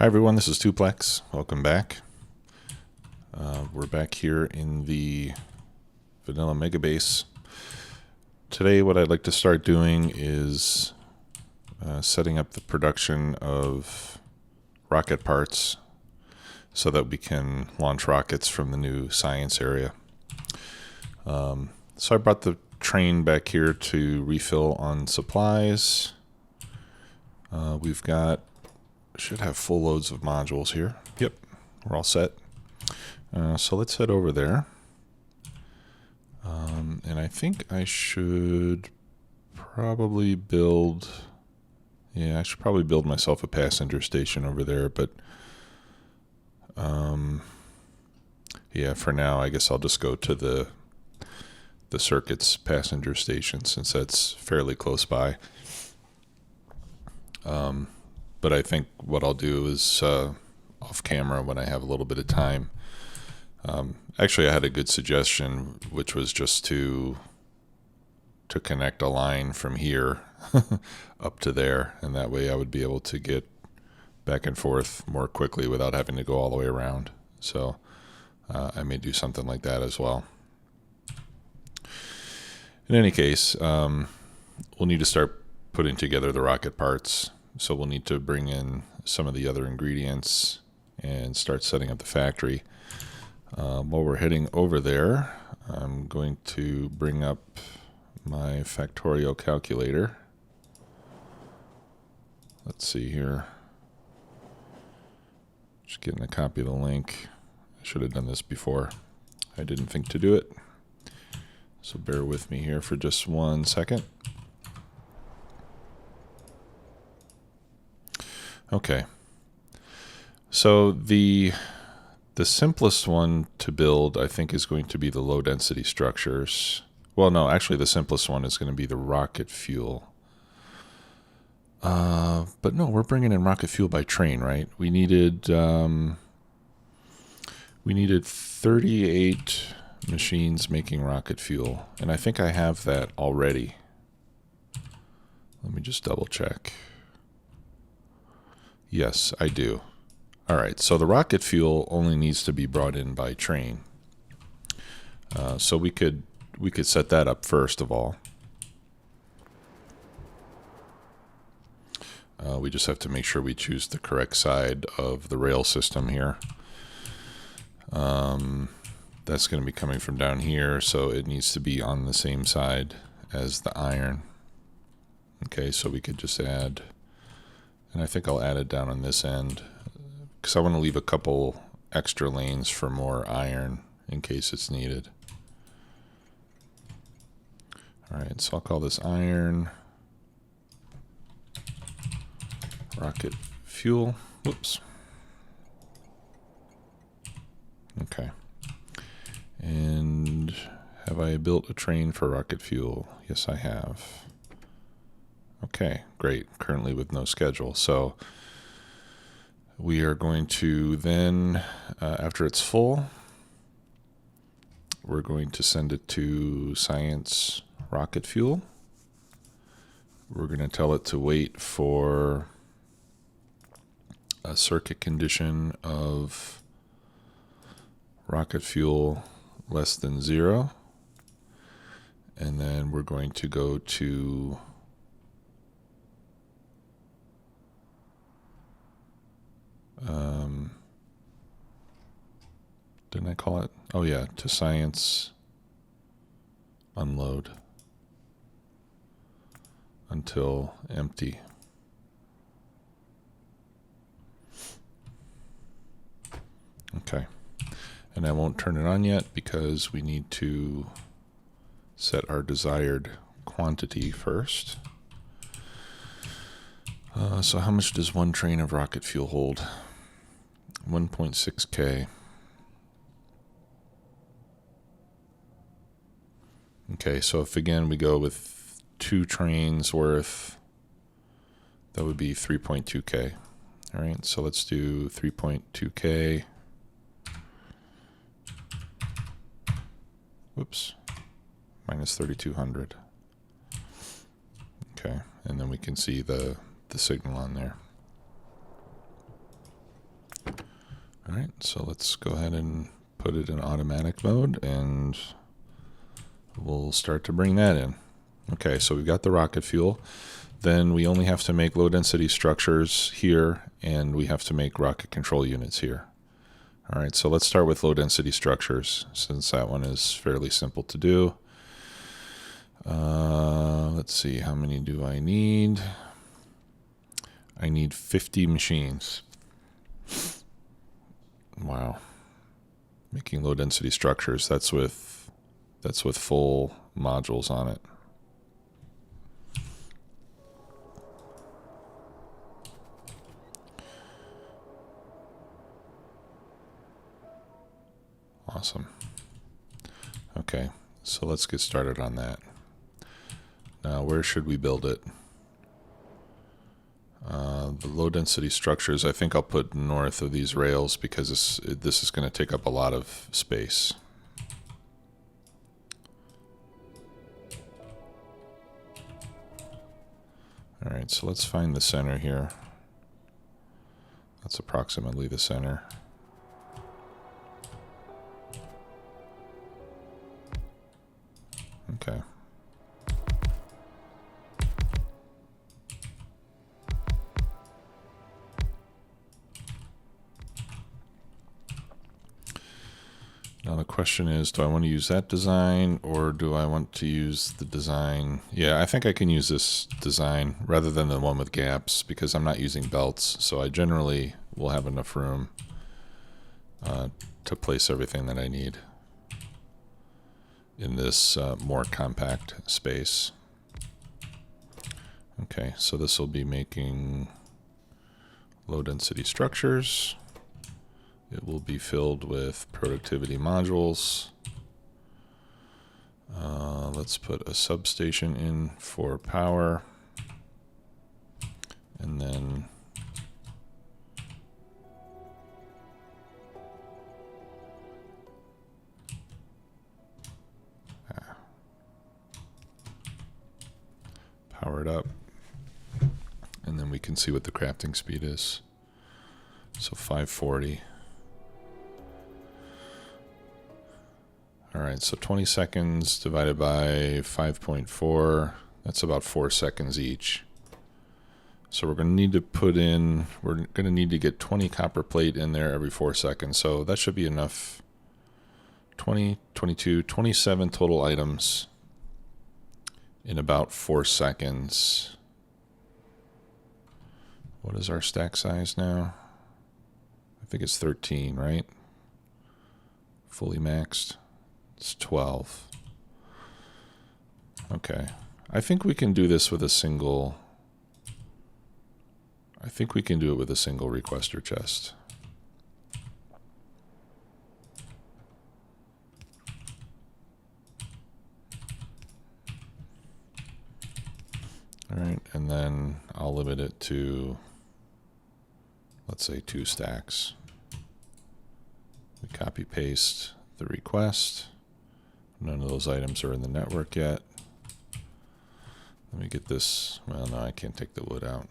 Hi everyone, this is Tuplex. Welcome back. We're back here in the vanilla megabase. Today what I'd like to start doing is setting up the production of rocket parts so that we can launch rockets from the new science area. So I brought the train back here to refill on supplies. We've got should have full loads of modules here. Yep, we're all set. So let's head over there. And I think I should probably build... Yeah, I should probably build myself a passenger station over there, but... yeah, for now, I guess I'll just go to the circuit's passenger station, since that's fairly close by. But I think what I'll do is off camera when I have a little bit of time. Actually, I had a good suggestion, which was just to connect a line from here up to there, and that way I would be able to get back and forth more quickly without having to go all the way around. So I may do something like that as well. In any case, we'll need to start putting together the rocket parts. So we'll need to bring in some of the other ingredients and start setting up the factory. While we're heading over there, I'm going to bring up my Factorio calculator. Let's see here. Just getting a copy of the link. I should have done this before. I didn't think to do it. So bear with me here for just 1 second. Okay, so the simplest one to build, I think, is going to be the low density structures. Well, no, actually the simplest one is going to be the rocket fuel. But no, we're bringing in rocket fuel by train, right? We needed 38 machines making rocket fuel, and I think I have that already. Let me just double check. Yes, I do. All right, so the rocket fuel only needs to be brought in by train. So we could set that up first of all. We just have to make sure we choose the correct side of the rail system here. That's going to be coming from down here, so it needs to be on the same side as the iron. Okay, so we could just add... And I think I'll add it down on this end because I want to leave a couple extra lanes for more iron in case it's needed. All right, so I'll call this iron rocket fuel. Whoops. Okay. And have I built a train for rocket fuel? Yes, I have. Okay, great. Currently with no schedule. So we are going to then, after it's full, we're going to send it to Science Rocket Fuel. We're going to tell it to wait for a circuit condition of rocket fuel less than 0. And then we're going to go to didn't I call it? Oh yeah, to science unload until empty. Okay, and I won't turn it on yet because we need to set our desired quantity first. So how much does one train of rocket fuel hold? 1.6K. Okay, so if again we go with 2 trains worth, that would be 3.2K. All right, so let's do 3.2K. Whoops, minus 3,200. Okay, and then we can see the signal on there. All right, so let's go ahead and put it in automatic mode, and we'll start to bring that in. Okay, so we've got the rocket fuel. Then we only have to make low density structures here, and we have to make rocket control units here. All right, so let's start with low density structures, since that one is fairly simple to do. Let's see, how many do I need? I need 50 machines. Wow. Making low density structures, that's with full modules on it. Awesome. Okay, so let's get started on that. Now, where should we build it? The low density structures, I think I'll put north of these rails because this is going to take up a lot of space. All right, so let's find the center here. That's approximately the center. Okay. Now the question is, do I want to use that design or do I want to use the design? Yeah, I think I can use this design rather than the one with gaps because I'm not using belts. So I generally will have enough room to place everything that I need in this more compact space. Okay, so this will be making low density structures. It will be filled with productivity modules. Let's put a substation in for power. And then power it up. And then we can see what the crafting speed is. So 540. All right, so 20 seconds divided by 5.4, that's about 4 seconds each. So we're going to need to we're going to need to get 20 copper plate in there every 4 seconds. So that should be enough. 20, 22, 27 total items in about 4 seconds. What is our stack size now? I think it's 13, right? Fully maxed. It's 12. Okay. I think we can do this with a single... I think we can do it with a single requester chest. All right, and then I'll limit it to, let's say, 2 stacks. We copy paste the request. None of those items are in the network yet. Let me get this. Well, no, I can't take the wood out.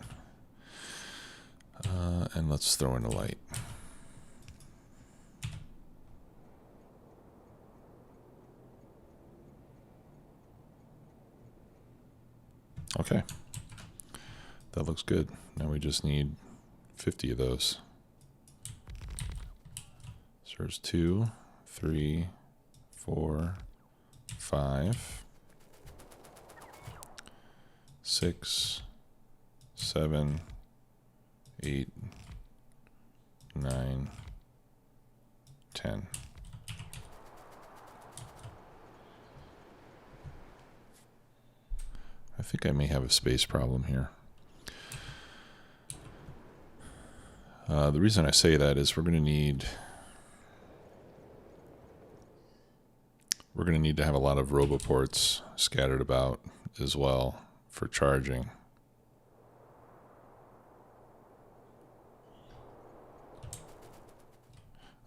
And let's throw in a light. Okay. That looks good. Now we just need 50 of those. So there's 2, 3, 4, 5, 6, 7, 8, 9, 10. I think I may have a space problem here. The reason I say that is we're going to need to have a lot of roboports scattered about as well for charging.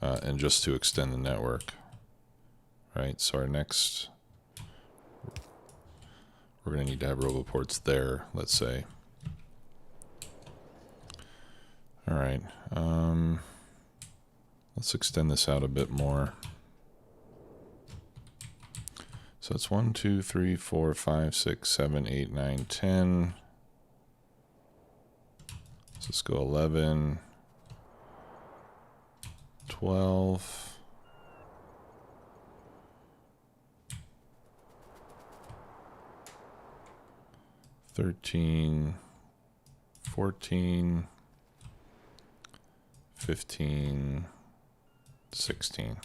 And just to extend the network, right? So our next, we're going to need to have roboports there, let's say. All right. Let's extend this out a bit more. So it's 1, 2, 3, 4, 5, 6, 7, 8, 9, 10. Let's go 11, 12. 13, 14, 15, 16.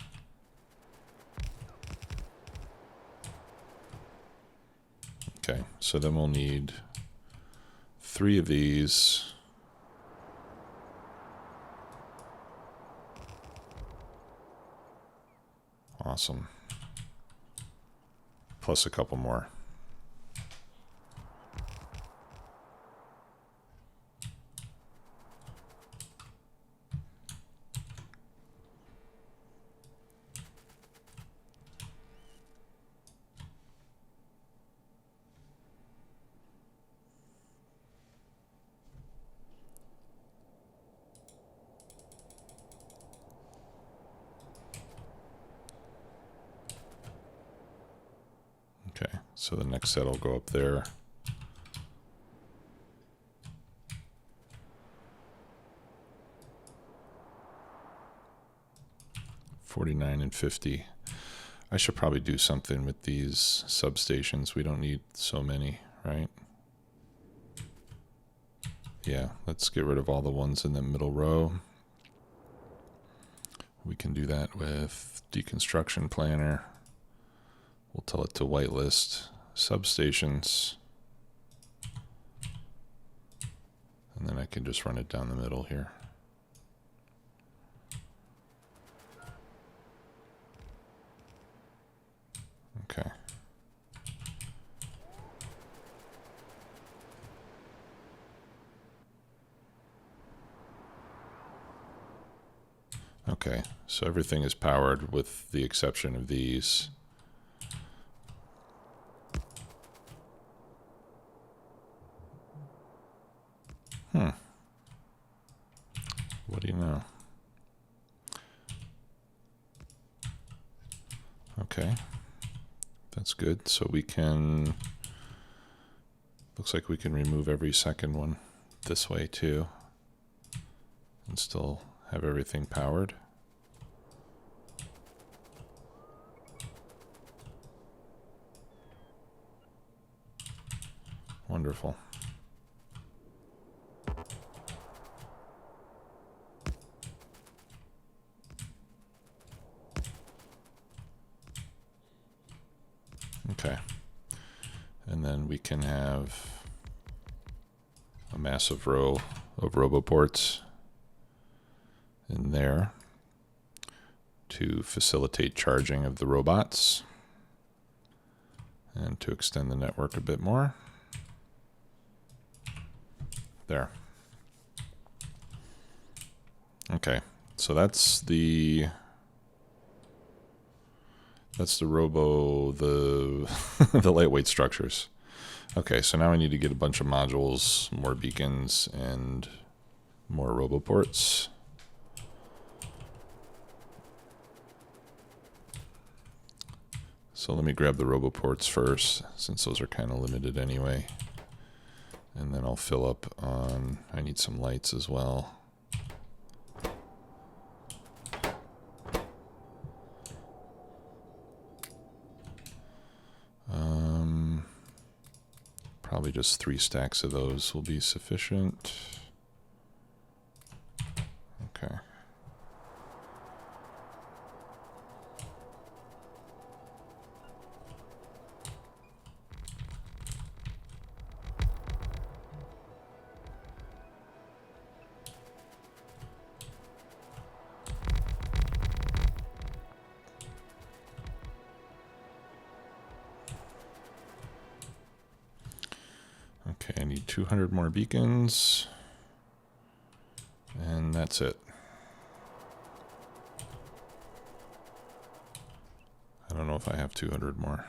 Okay, so then we'll need 3 of these. Awesome. Plus a couple more. Okay, so the next set will go up there. $49 and $50. I should probably do something with these substations. We don't need so many, right? Yeah, let's get rid of all the ones in the middle row. We can do that with deconstruction planner. We'll tell it to whitelist substations. And then I can just run it down the middle here. Okay. Okay, so everything is powered with the exception of these. What do you know? Okay, that's good. So we can, looks like we can remove every second one this way too and still have everything powered. Wonderful. Okay, and then we can have a massive row of roboports in there to facilitate charging of the robots and to extend the network a bit more. There. Okay, so that's the robo, the lightweight structures. Okay, so now I need to get a bunch of modules, more beacons, and more roboports. So let me grab the roboports first, since those are kind of limited anyway. And then I'll fill up on, I need some lights as well. Probably just 3 stacks of those will be sufficient. Okay. Okay, I need 200 more beacons, and that's it. I don't know if I have 200 more.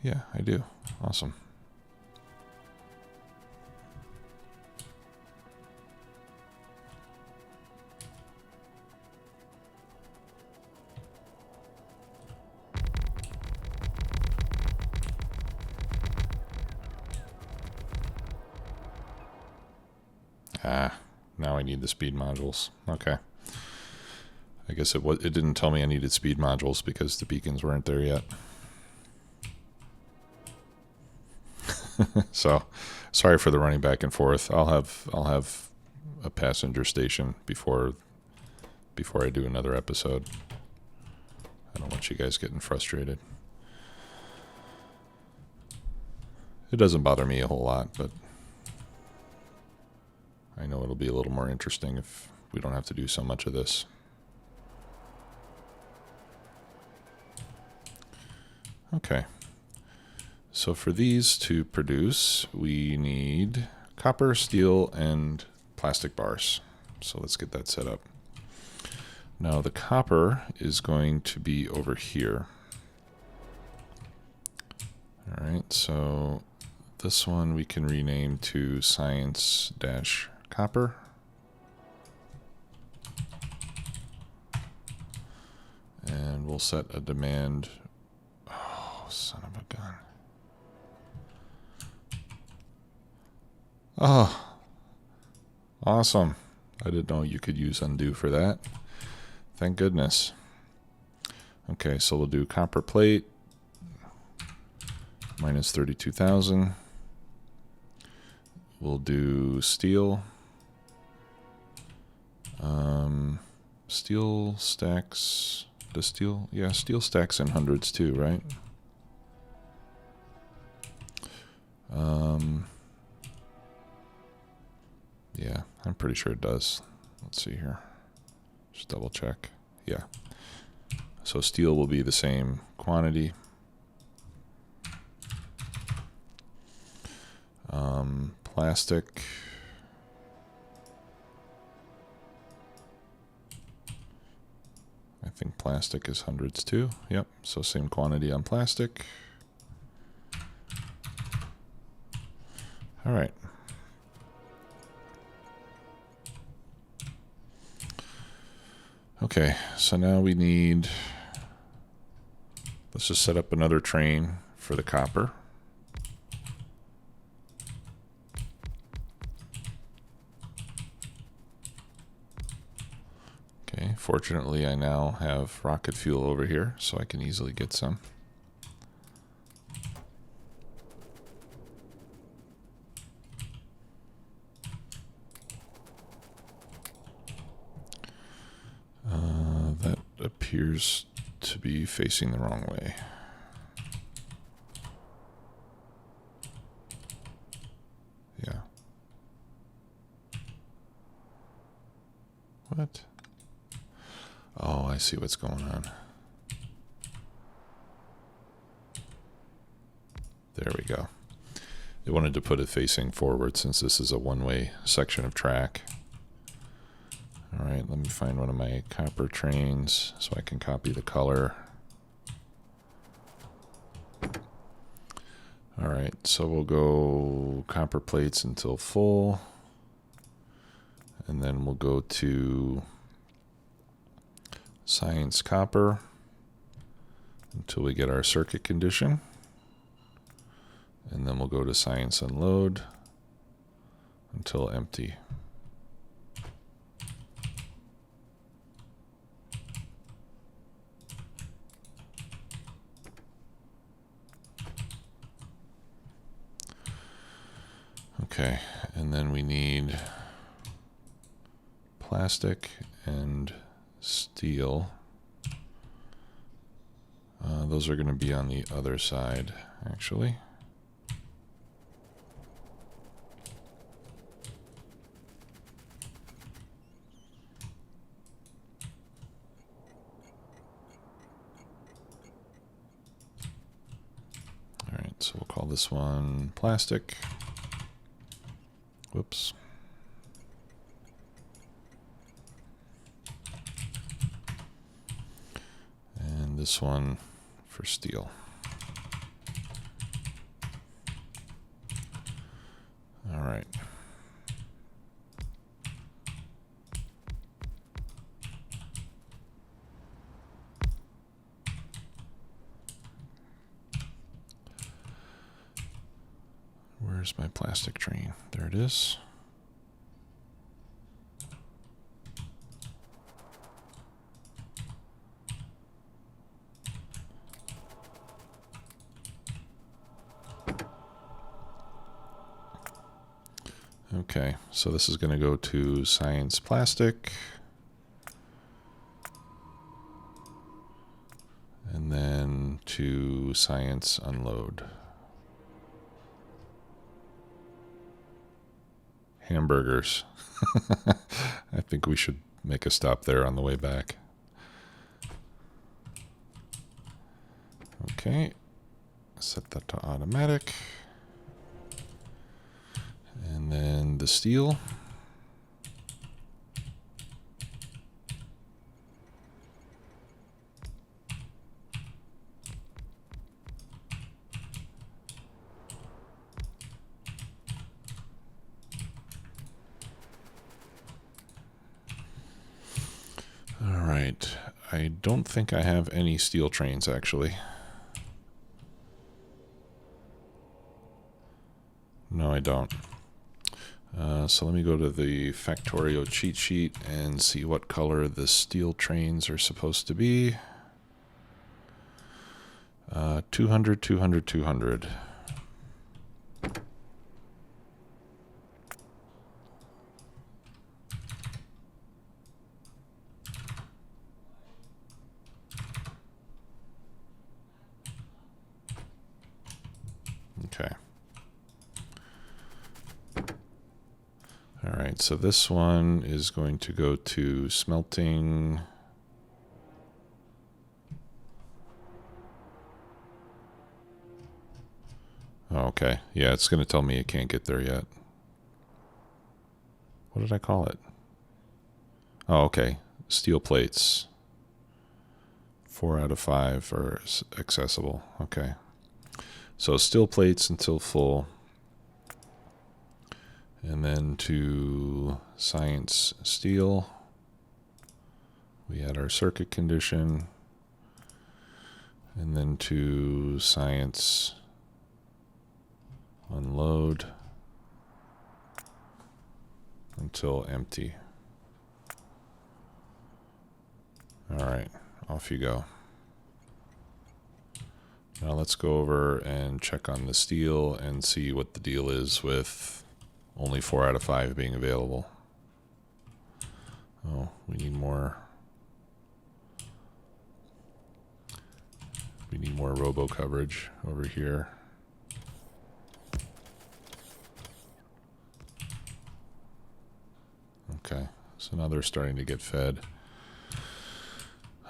Yeah, I do. Awesome. Ah, now I need the speed modules. Okay. I guess it didn't tell me I needed speed modules because the beacons weren't there yet. So, sorry for the running back and forth. I'll have a passenger station before I do another episode. I don't want you guys getting frustrated. It doesn't bother me a whole lot, but I know it'll be a little more interesting if we don't have to do so much of this. Okay. So for these to produce, we need copper, steel, and plastic bars. So let's get that set up. Now the copper is going to be over here. All right, so this one we can rename to science-copper. And we'll set a demand. Oh, son of a gun. Oh, awesome. I didn't know you could use undo for that. Thank goodness. Okay, so we'll do copper plate, minus 32,000. We'll do steel. Steel stacks, steel stacks in hundreds too, right? Yeah, I'm pretty sure it does. Let's see here. Just double check. Yeah. So steel will be the same quantity. Plastic. I think plastic is hundreds too. Yep, so same quantity on plastic. All right. Okay, so now we need, let's just set up another train for the copper. Okay, fortunately I now have rocket fuel over here, so I can easily get some. That appears to be facing the wrong way. Yeah. What? Oh, I see what's going on. There we go. It wanted to put it facing forward since this is a one-way section of track. All right, let me find one of my copper trains so I can copy the color. All right, so we'll go copper plates until full. And then we'll go to science copper until we get our circuit condition. And then we'll go to science unload until empty. Okay, and then we need plastic and steel. Those are going to be on the other side, actually. All right, so we'll call this one plastic. Whoops. And this one for steel. Where's my plastic train? There it is. Okay, so this is going to go to Science Plastic. And then to Science Unload. Hamburgers. I think we should make a stop there on the way back. Okay, set that to automatic. And then the steel. All right, I don't think I have any steel trains actually. No, I don't. So let me go to the Factorio cheat sheet and see what color the steel trains are supposed to be. 200, 200, 200. Okay. All right, so this one is going to go to smelting. Oh, okay. Yeah, it's going to tell me it can't get there yet. What did I call it? Oh, okay. Steel plates. 4 out of 5 are accessible. Okay. So steel plates until full. And then to Science Steel, we had our circuit condition. And then to Science Unload until empty. All right, off you go. Now let's go over and check on the steel and see what the deal is with only 4 out of 5 being available. Oh, we need more. We need more robo coverage over here. Okay, so now they're starting to get fed.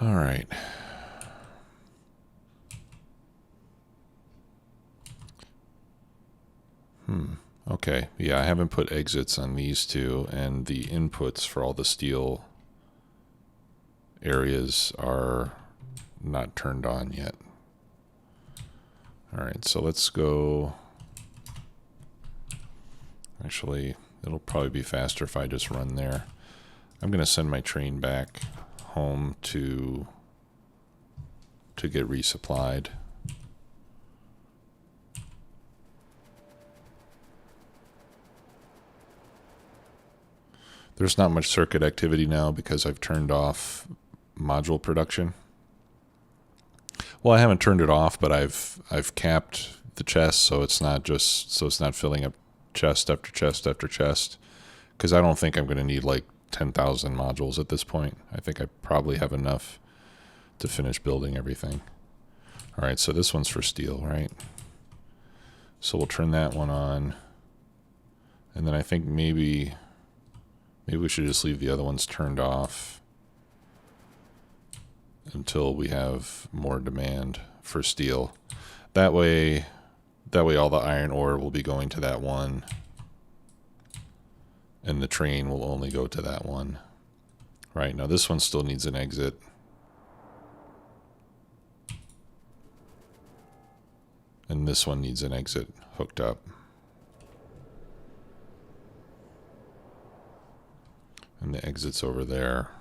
All right. Okay, yeah, I haven't put exits on these two, and the inputs for all the steel areas are not turned on yet. All right, so let's go. Actually, it'll probably be faster if I just run there. I'm going to send my train back home to get resupplied. There's not much circuit activity now because I've turned off module production. Well, I haven't turned it off, but I've capped the chest so it's not filling up chest after chest after chest, because I don't think I'm going to need like 10,000 modules at this point. I think I probably have enough to finish building everything. All right, so this one's for steel, right? So we'll turn that one on, and then I think maybe we should just leave the other ones turned off until we have more demand for steel. That way all the iron ore will be going to that one, and the train will only go to that one. Right, now this one still needs an exit. And this one needs an exit hooked up. And the exit's over there.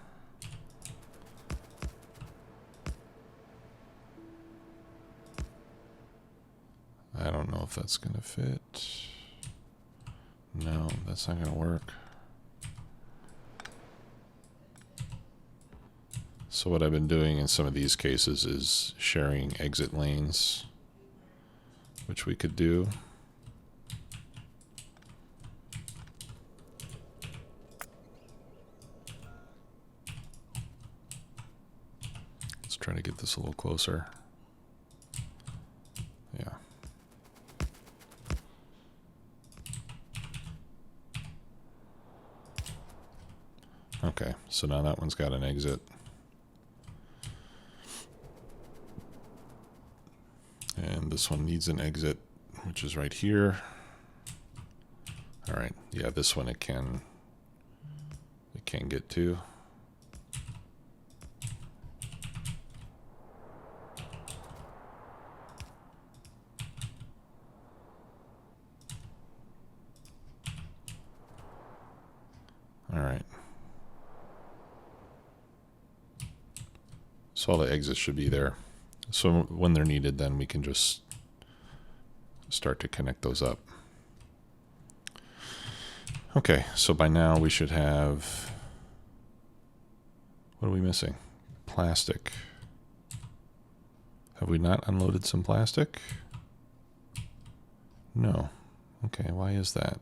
I don't know if that's going to fit. No, that's not going to work. So what I've been doing in some of these cases is sharing exit lanes, which we could do. Let's try to get this a little closer. Yeah. Okay, so now that one's got an exit. And this one needs an exit, which is right here. All right, yeah, this one it can get to. All right. So all the exits should be there. So when they're needed, then we can just start to connect those up. Okay, so by now we should have, what are we missing? Plastic. Have we not unloaded some plastic? No. Okay, why is that?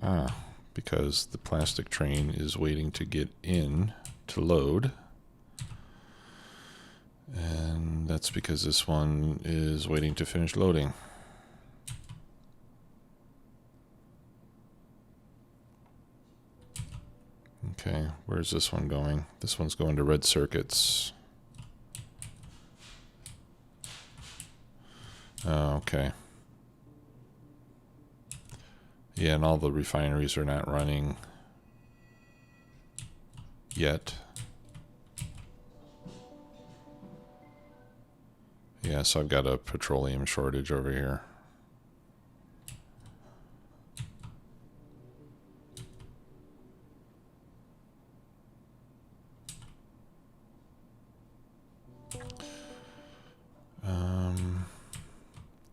Ah, because the plastic train is waiting to get in to load. And that's because this one is waiting to finish loading. Okay, where's this one going? This one's going to red circuits. Oh, okay. Yeah, and all the refineries are not running yet. Yeah, so I've got a petroleum shortage over here.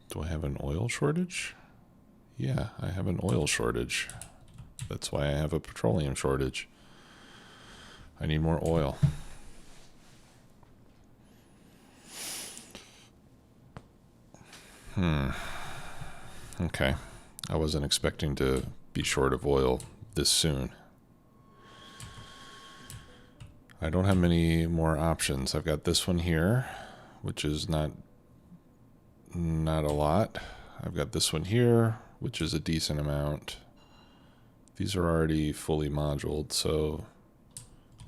Do I have an oil shortage? Yeah, I have an oil shortage. That's why I have a petroleum shortage. I need more oil. Okay. I wasn't expecting to be short of oil this soon. I don't have many more options. I've got this one here, which is not a lot. I've got this one here, which is a decent amount. These are already fully moduled, so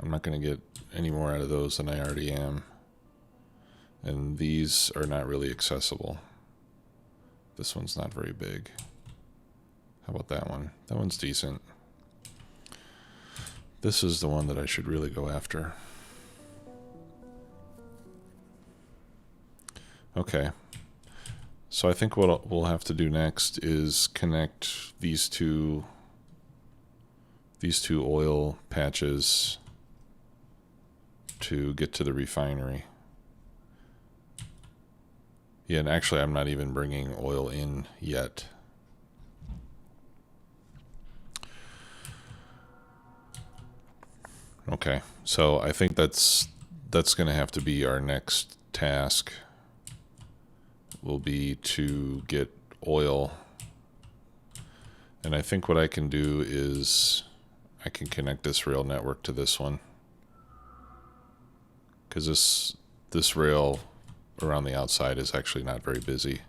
I'm not going to get any more out of those than I already am. And these are not really accessible. This one's not very big. How about that one? That one's decent. This is the one that I should really go after. Okay. So I think what we'll have to do next is connect these two oil patches to get to the refinery. Yeah, and actually I'm not even bringing oil in yet. Okay, so I think that's going to have to be our next task. Will be to get oil. And I think what I can do is I can connect this rail network to this one. Because this rail around the outside is actually not very busy.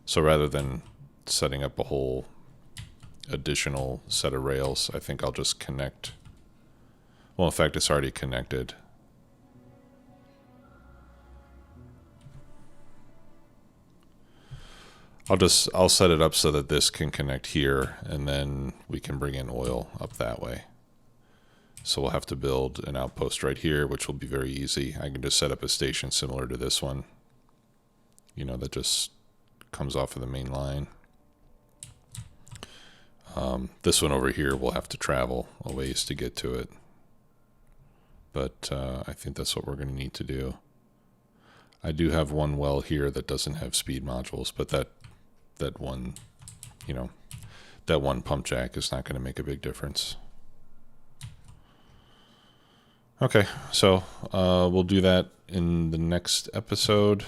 So rather than setting up a whole additional set of rails, I think I'll just connect. Well, in fact, it's already connected. I'll set it up so that this can connect here, and then we can bring in oil up that way. So we'll have to build an outpost right here, which will be very easy. I can just set up a station similar to this one, you know, that just comes off of the main line. This one over here will have to travel a ways to get to it. But I think that's what we're going to need to do. I do have one well here that doesn't have speed modules, but that one, you know, that one pump jack is not going to make a big difference. Okay, so we'll do that in the next episode.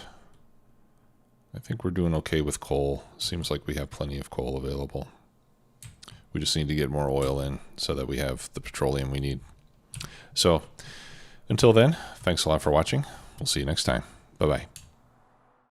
I think we're doing okay with coal. Seems like we have plenty of coal available. We just need to get more oil in so that we have the petroleum we need. So until then, thanks a lot for watching. We'll see you next time. Bye-bye.